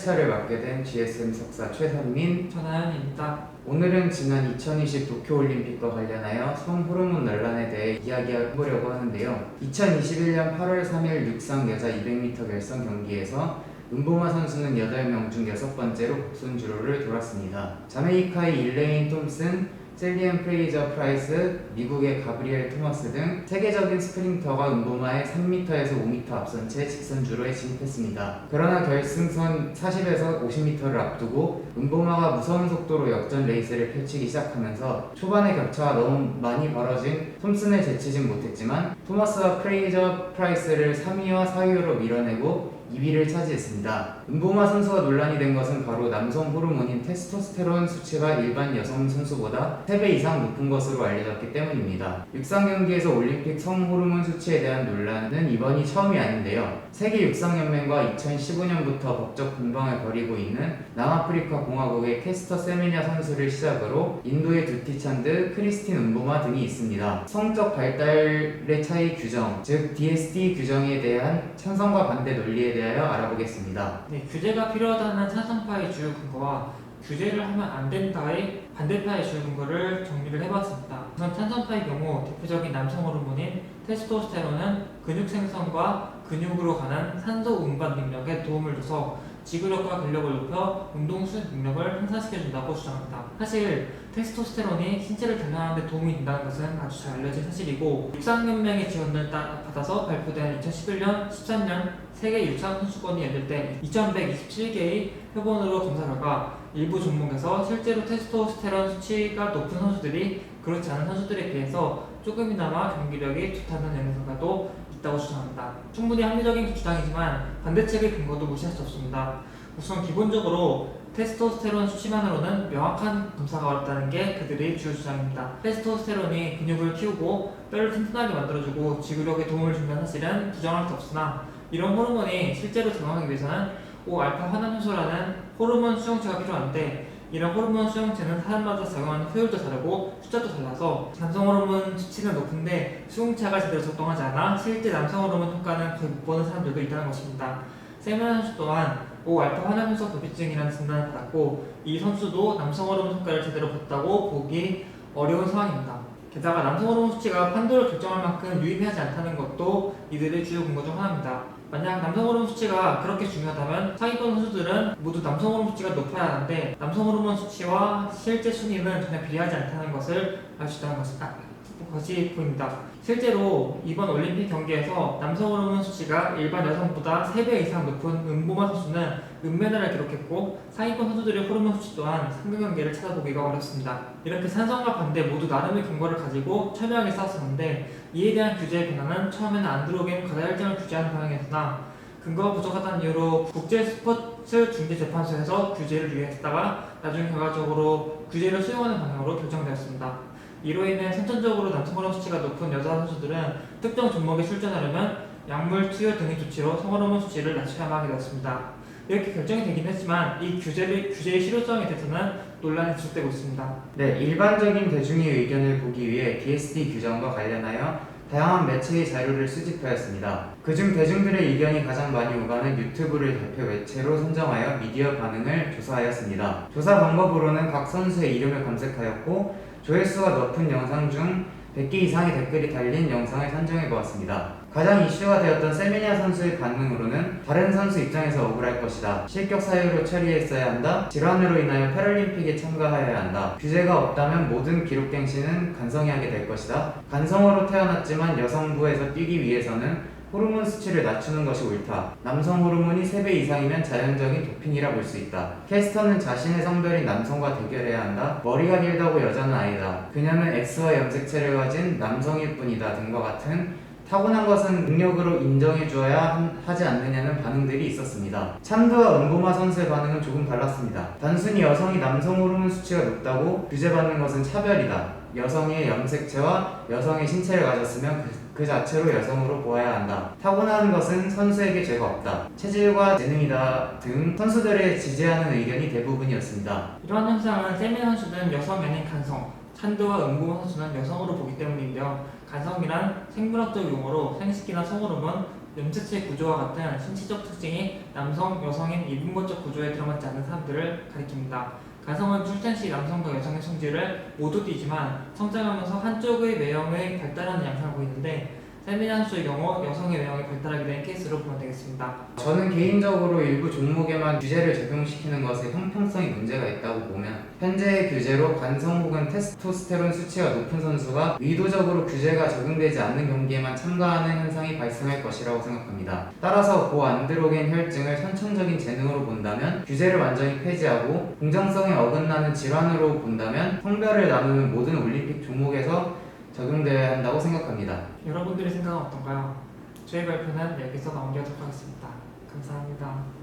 8회차를 맡게 된 GSM 석사 최선민, 전하연입니다. 오늘은 지난 2020 도쿄올림픽과 관련하여 성호르몬 논란에 대해 이야기해보려고 하는데요. 2021년 8월 3일 육상 여자 200m 결선 경기에서 은보마 선수는 8명 중 6번째로 곡선주로를 돌았습니다. 자메이카의 일레인 톰슨, 셀리언 프레이저 프라이스, 미국의 가브리엘 토마스 등 세계적인 스프린터가 은보마의 3m에서 5m 앞선 채 직선주로에 진입했습니다. 그러나 결승선 40에서 50m를 앞두고 은보마가 무서운 속도로 역전 레이스를 펼치기 시작하면서 초반의 격차가 너무 많이 벌어진 톰슨을 제치진 못했지만 토마스와 프레이저 프라이스를 3위와 4위로 밀어내고 2위를 차지했습니다. 은보마 선수가 논란이 된 것은 바로 남성 호르몬인 테스토스테론 수치가 일반 여성 선수보다 3배 이상 높은 것으로 알려졌기 때문입니다. 육상 경기에서 올림픽 성 호르몬 수치에 대한 논란은 이번이 처음이 아닌데요. 세계육상연맹과 2015년부터 법적 공방을 벌이고 있는 남아프리카 공화국의 캐스터 세미냐 선수를 시작으로 인도의 두티 찬드, 크리스틴 은보마 등이 있습니다. 성적 발달의 차이 규정, 즉 DST 규정에 대한 찬성과 반대 논리에 대하여 알아보겠습니다. 네, 규제가 필요하다는 찬성파의 주요 근거와 규제를 하면 안 된다의 반대파의 주요 근거를 정리를 해봤습니다. 우선 찬성파의 경우 대표적인 남성 호르몬인 테스토스테론은 근육 생성과 근육으로 가는 산소 운반 능력에 도움을 줘서 지구력과 근력을 높여 운동 수행 능력을 향상시켜준다고 주장합니다. 사실 테스토스테론이 신체를 단련하는 데 도움이 된다는 것은 아주 잘 알려진 사실이고 육상연맹의 지원을 받아서 발표된 2011년, 13년 세계 육상 선수권이 열릴 때 2127개의 표본으로 검사 결과 일부 종목에서 실제로 테스토스테론 수치가 높은 선수들이 그렇지 않은 선수들에 비해서 조금이나마 경기력이 좋다는 연구결과도 있다고 주장합니다. 충분히 합리적인 주장이지만 반대측의 근거도 무시할 수 없습니다. 우선 기본적으로 테스토스테론 수치만으로는 명확한 검사가 어렵다는 게 그들의 주요 주장입니다. 테스토스테론이 근육을 키우고 뼈를 튼튼하게 만들어주고 지구력에 도움을 준다는 사실은 부정할 수 없으나 이런 호르몬이 실제로 작용하기 위해서는 5알파 환원효소라는 호르몬 수용체가 필요한데 이런 호르몬 수용체는 사람마다 작용하는 효율도 다르고 숫자도 달라서 남성 호르몬 수치는 높은데 수용체가 제대로 작동하지 않아 실제 남성 호르몬 효과는 거의 못 보는 사람들도 있다는 것입니다. 세미나 선수 또한 5알파 환원효소 결핍증이라는 진단을 받았고 이 선수도 남성 호르몬 효과를 제대로 봤다고 보기 어려운 상황입니다. 게다가 남성 호르몬 수치가 판도를 결정할 만큼 유의미하지 않다는 것도 이들의 주요 근거 중 하나입니다. 만약 남성 호르몬 수치가 그렇게 중요하다면 상위권 선수들은 모두 남성 호르몬 수치가 높아야 하는데 남성 호르몬 수치와 실제 순위는 전혀 비례하지 않다는 것을 알 수 있다는 것이 보입니다. 실제로 이번 올림픽 경기에서 남성 호르몬 수치가 일반 여성보다 3배 이상 높은 은보마 선수는 은메달을 기록했고 상위권 선수들의 호르몬 수치 또한 상대관계를 찾아보기가 어렵습니다. 이렇게 찬성과 반대 모두 나름의 근거를 가지고 첨예하게 싸웠었는데 이에 대한 규제의 변화는 처음에는 안드로겐 과다 혈증을 규제하는 방향이었으나 근거가 부족하다는 이유로 국제 스포츠 중재재판소에서 규제를 유예했다가 나중 결과적으로 규제를 수용하는 방향으로 결정되었습니다. 이로 인해 선천적으로 남성 호르몬 수치가 높은 여자 선수들은 특정 종목에 출전하려면 약물 투여 등의 조치로 성호르몬 수치를 낮춰야만 하게 되었습니다. 이렇게 결정이 되긴 했지만 이 규제의 실효성에 대해서는 논란이 지속되고 있습니다. 네, 일반적인 대중의 의견을 보기 위해 DST 규정과 관련하여 다양한 매체의 자료를 수집하였습니다. 그중 대중들의 의견이 가장 많이 오가는 유튜브를 대표 매체로 선정하여 미디어 반응을 조사하였습니다. 조사 방법으로는 각 선수의 이름을 검색하였고 조회수가 높은 영상 중 100개 이상의 댓글이 달린 영상을 선정해 보았습니다. 가장 이슈가 되었던 세미냐 선수의 반응으로는 다른 선수 입장에서 억울할 것이다. 실격 사유로 처리했어야 한다. 질환으로 인하여 패럴림픽에 참가하여야 한다. 규제가 없다면 모든 기록갱신은 간성해하게 될 것이다. 간성으로 태어났지만 여성부에서 뛰기 위해서는 호르몬 수치를 낮추는 것이 옳다. 남성 호르몬이 3배 이상이면 자연적인 도핑이라 볼 수 있다. 캐스터는 자신의 성별인 남성과 대결해야 한다. 머리가 길다고 여자는 아니다. 그녀는 X와 염색체를 가진 남성일 뿐이다 등과 같은 타고난 것은 능력으로 인정해 주어야 하지 않느냐는 반응들이 있었습니다. 찬드와 은보마 선수의 반응은 조금 달랐습니다. 단순히 여성이 남성 호르몬 수치가 높다고 규제받는 것은 차별이다. 여성의 염색체와 여성의 신체를 가졌으면 그 자체로 여성으로 보아야 한다. 타고나는 것은 선수에게 죄가 없다. 체질과 재능이다 등 선수들의 지지하는 의견이 대부분이었습니다. 이러한 현상은 세미나 선수는 여성이 아닌 간성, 찬드와 은보마 선수는 여성으로 보기 때문인데요. 간성이란 생물학적 용어로 생식기나 성호르몬, 염색체 구조와 같은 신체적 특징이 남성, 여성인 이분법적 구조에 들어맞지 않는 사람들을 가리킵니다. 가성은 출생 시 남성과 여성의 성질을 모두 띠지만 성장하면서 한쪽의 외형의 발달하는 양상을 보이는데 세미나수의 경우 여성의 외형이 발달하게 된 케이스로 보면 되겠습니다. 저는 개인적으로 일부 종목에만 규제를 적용시키는 것에 형평성이 문제가 있다고 보면 현재의 규제로 관성 혹은 테스토스테론 수치가 높은 선수가 의도적으로 규제가 적용되지 않는 경기에만 참가하는 현상이 발생할 것이라고 생각합니다. 따라서 고안드로겐 혈증을 선천적인 재능으로 본다면 규제를 완전히 폐지하고 공정성에 어긋나는 질환으로 본다면 성별을 나누는 모든 올림픽 종목에서 적용되어야 한다고 생각합니다. 여러분들의 생각은 어떤가요? 저희 발표는 여기서 마무리하도록 하겠습니다. 감사합니다.